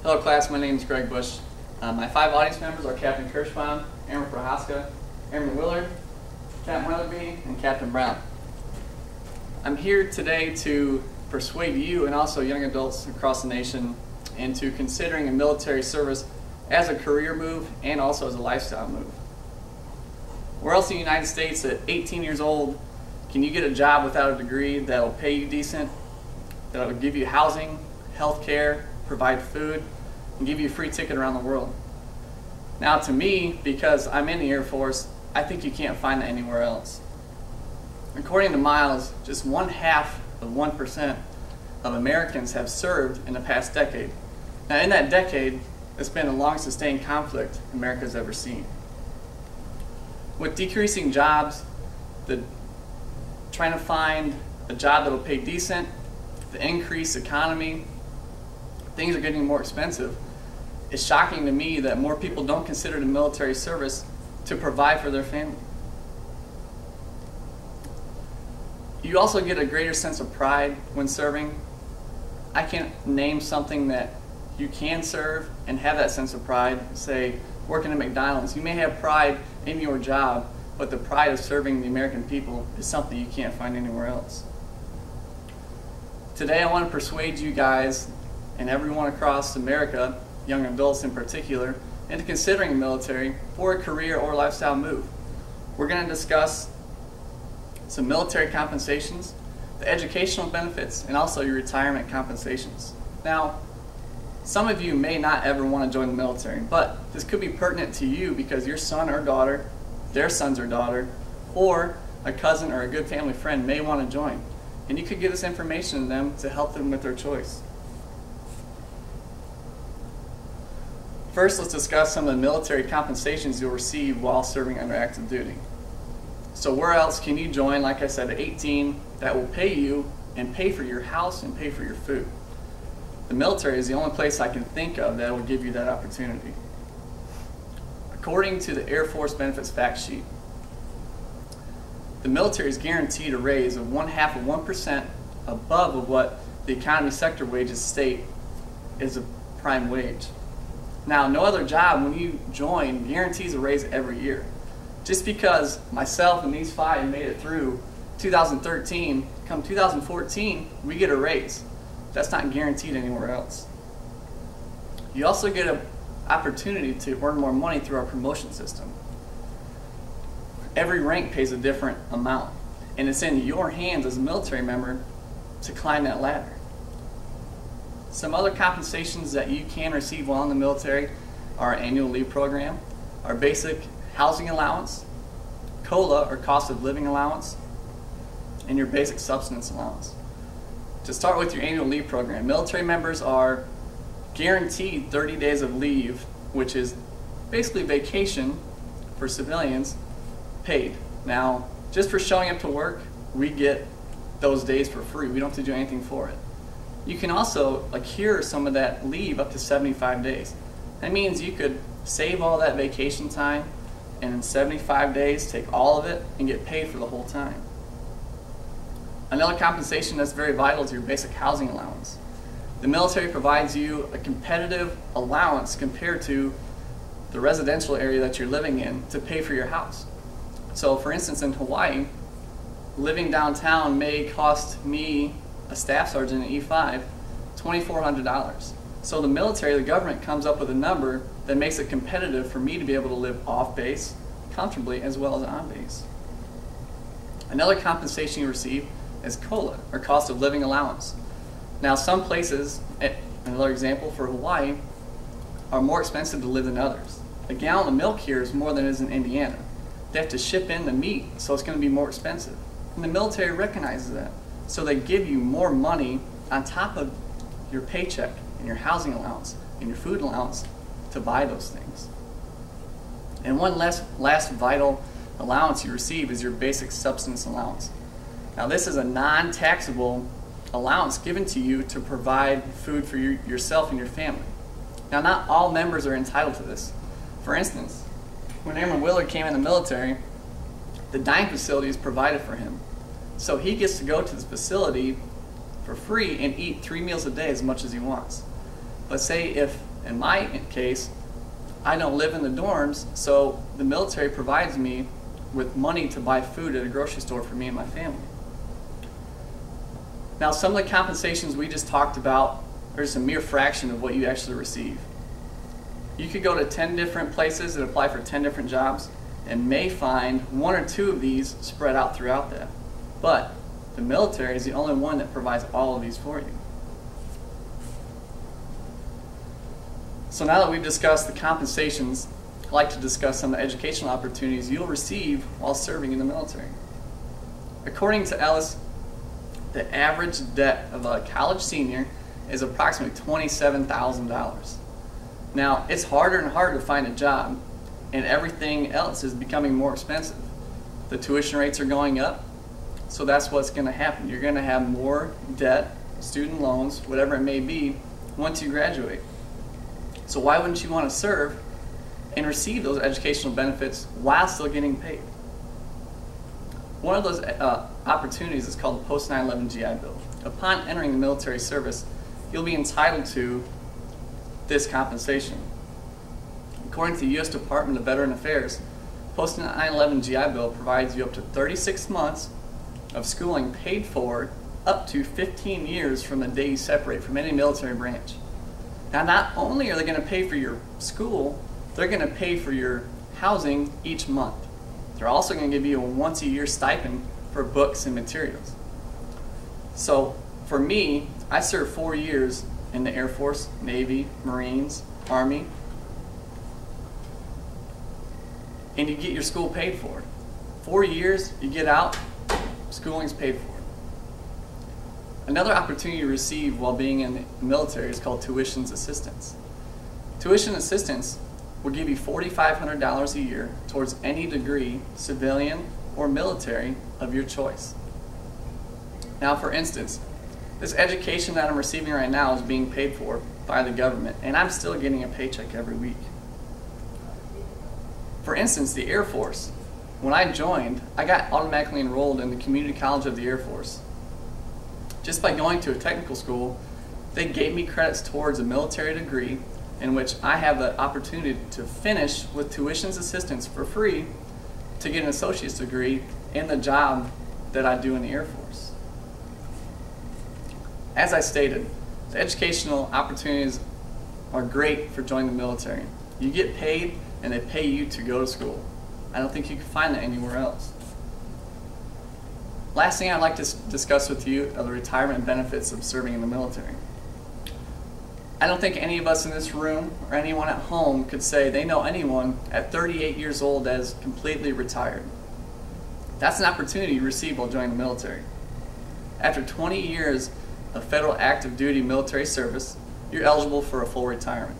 Hello class, my name is Greg Bush. My 5 audience members are Captain Kirschbaum, Aaron Prohaska, Aaron Willard, Captain Weatherby, and Captain Brown. I'm here today to persuade you and also young adults across the nation into considering a military service as a career move and also as a lifestyle move. Where else in the United States at 18 years old can you get a job without a degree that will pay you decent, that will give you housing, health care, provide food, and give you a free ticket around the world? Now to me, because I'm in the Air Force, I think you can't find that anywhere else. According to Miles, just 0.5% of Americans have served in the past decade. Now in that decade, it's been the longest sustained conflict America's ever seen. With decreasing jobs, trying to find a job that will pay decent, the increased economy, things are getting more expensive. It's shocking to me that more people don't consider the military service to provide for their family. You also get a greater sense of pride when serving. I can't name something that you can serve and have that sense of pride. Say, working at McDonald's, you may have pride in your job, but the pride of serving the American people is something you can't find anywhere else. Today I want to persuade you guys and everyone across America, young adults in particular, into considering the military for a career or lifestyle move. We're going to discuss some military compensations, the educational benefits, and also your retirement compensations. Now, some of you may not ever want to join the military, but this could be pertinent to you because your son or daughter, their sons or daughter, or a cousin or a good family friend may want to join. And you could give this information to them to help them with their choice. First, let's discuss some of the military compensations you'll receive while serving under active duty. So where else can you join, like I said, at 18, that will pay you and pay for your house and pay for your food? The military is the only place I can think of that will give you that opportunity. According to the Air Force Benefits Fact Sheet, the military is guaranteed a raise of 0.5% above of what the economy sector wages state is a prime wage. Now, no other job, when you join, guarantees a raise every year. Just because myself and these 5 made it through 2013, come 2014, we get a raise. That's not guaranteed anywhere else. You also get an opportunity to earn more money through our promotion system. Every rank pays a different amount, and it's in your hands as a military member to climb that ladder. Some other compensations that you can receive while in the military are our annual leave program, our basic housing allowance, COLA or cost of living allowance, and your basic subsistence allowance. To start with your annual leave program, military members are guaranteed 30 days of leave, which is basically vacation for civilians, paid. Now, just for showing up to work, we get those days for free. We don't have to do anything for it. You can also accrue some of that leave up to 75 days. That means you could save all that vacation time and in 75 days take all of it and get paid for the whole time. Another compensation that's very vital is your basic housing allowance. The military provides you a competitive allowance compared to the residential area that you're living in to pay for your house. So for instance, in Hawaii, living downtown may cost me, a staff sergeant at E5, $2,400. So the military, the government, comes up with a number that makes it competitive for me to be able to live off base comfortably as well as on base. Another compensation you receive is COLA, or cost of living allowance. Now some places, another example for Hawaii, are more expensive to live than others. A gallon of milk here is more than it is in Indiana. They have to ship in the meat, so it's going to be more expensive. And the military recognizes that. So they give you more money on top of your paycheck and your housing allowance and your food allowance to buy those things. And one last vital allowance you receive is your basic subsistence allowance. Now this is a non-taxable allowance given to you to provide food for yourself and your family. Now not all members are entitled to this. For instance, when Aaron Willard came in the military, the dining facility is provided for him. So he gets to go to this facility for free and eat 3 meals a day as much as he wants. But say if In my case, I don't live in the dorms, so the military provides me with money to buy food at a grocery store for me and my family. Now, some of the compensations we just talked about are just a mere fraction of what you actually receive. You could go to 10 different places and apply for 10 different jobs and may find one or two of these spread out throughout that. But the military is the only one that provides all of these for you. So now that we've discussed the compensations, I'd like to discuss some of the educational opportunities you'll receive while serving in the military. According to Ellis, the average debt of a college senior is approximately $27,000. Now, it's harder and harder to find a job, and everything else is becoming more expensive. The tuition rates are going up, so that's what's going to happen. You're going to have more debt, student loans, whatever it may be, once you graduate. So why wouldn't you want to serve and receive those educational benefits while still getting paid? One of those opportunities is called the Post 9/11 GI Bill. Upon entering the military service, you'll be entitled to this compensation. According to the U.S. Department of Veteran Affairs, Post 9/11 GI Bill provides you up to 36 months of schooling paid for up to 15 years from the day you separate from any military branch. Now, not only are they going to pay for your school, they're going to pay for your housing each month. They're also going to give you a once-a-year stipend for books and materials. So, for me, I served 4 years in the Air Force, Navy, Marines, Army, and you get your school paid for. 4 years, you get out, schooling's paid for. Another opportunity you receive while being in the military is called tuition assistance. Tuition assistance will give you $4,500 a year towards any degree, civilian or military, of your choice. Now, for instance, this education that I'm receiving right now is being paid for by the government, and I'm still getting a paycheck every week. For instance, the Air Force. When I joined, I got automatically enrolled in the Community College of the Air Force. Just by going to a technical school, they gave me credits towards a military degree in which I have the opportunity to finish with tuition assistance for free to get an associate's degree in the job that I do in the Air Force. As I stated, the educational opportunities are great for joining the military. You get paid and they pay you to go to school. I don't think you can find that anywhere else. Last thing I'd like to discuss with you are the retirement benefits of serving in the military. I don't think any of us in this room or anyone at home could say they know anyone at 38 years old that is completely retired. That's an opportunity you receive while joining the military. After 20 years of federal active duty military service, you're eligible for a full retirement.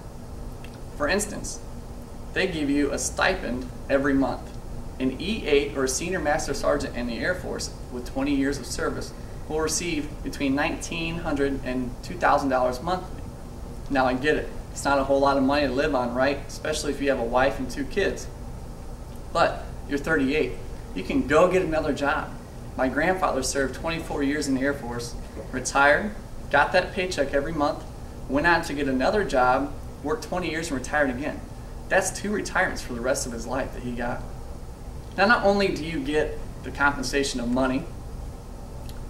For instance, they give you a stipend every month. An E8 or a senior master sergeant in the Air Force with 20 years of service will receive between $1,900 and $2,000 monthly. Now, I get it. It's not a whole lot of money to live on, right? Especially if you have a wife and 2 kids. But you're 38. You can go get another job. My grandfather served 24 years in the Air Force, retired, got that paycheck every month, went on to get another job, worked 20 years and retired again. That's 2 retirements for the rest of his life that he got. Now, not only do you get the compensation of money,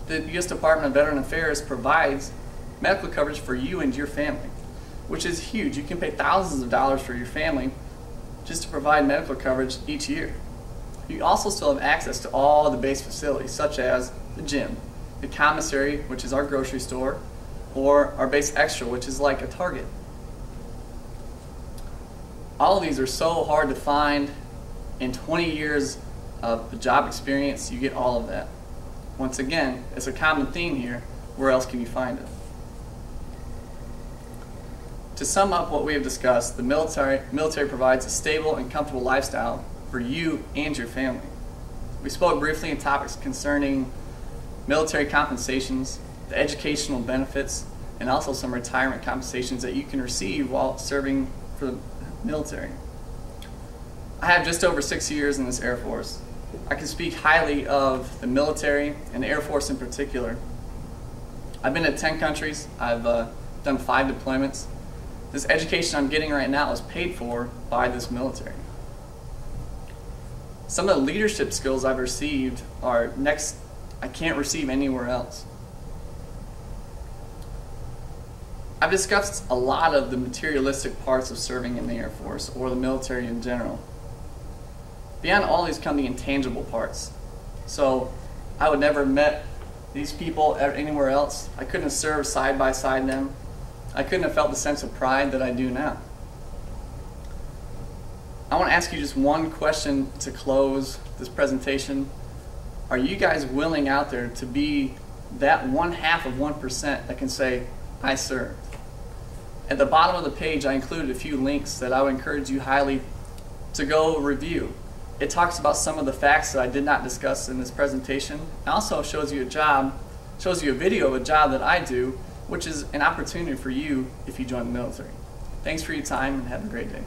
the U.S. Department of Veteran Affairs provides medical coverage for you and your family, which is huge. You can pay thousands of dollars for your family just to provide medical coverage each year. You also still have access to all the base facilities, such as the gym, the commissary, which is our grocery store, or our base extra, which is like a Target. All of these are so hard to find. In 20 years of job experience, you get all of that. Once again, it's a common theme here. Where else can you find it? To sum up what we have discussed, the military provides a stable and comfortable lifestyle for you and your family. We spoke briefly on topics concerning military compensations, the educational benefits, and also some retirement compensations that you can receive while serving for the military. I have just over 6 years in this Air Force. I can speak highly of the military and the Air Force in particular. I've been to 10 countries. I've done 5 deployments. This education I'm getting right now is paid for by this military. Some of the leadership skills I've received are I can't receive anywhere else. I've discussed a lot of the materialistic parts of serving in the Air Force or the military in general. Beyond all these come the intangible parts. So I would never have met these people anywhere else. I couldn't have served side by side them. I couldn't have felt the sense of pride that I do now. I want to ask you just one question to close this presentation. Are you guys willing out there to be that 0.5% that can say, I served? At the bottom of the page, I included a few links that I would encourage you highly to go review. It talks about some of the facts that I did not discuss in this presentation. It also shows you a video of a job that I do, which is an opportunity for you if you join the military. Thanks for your time and have a great day.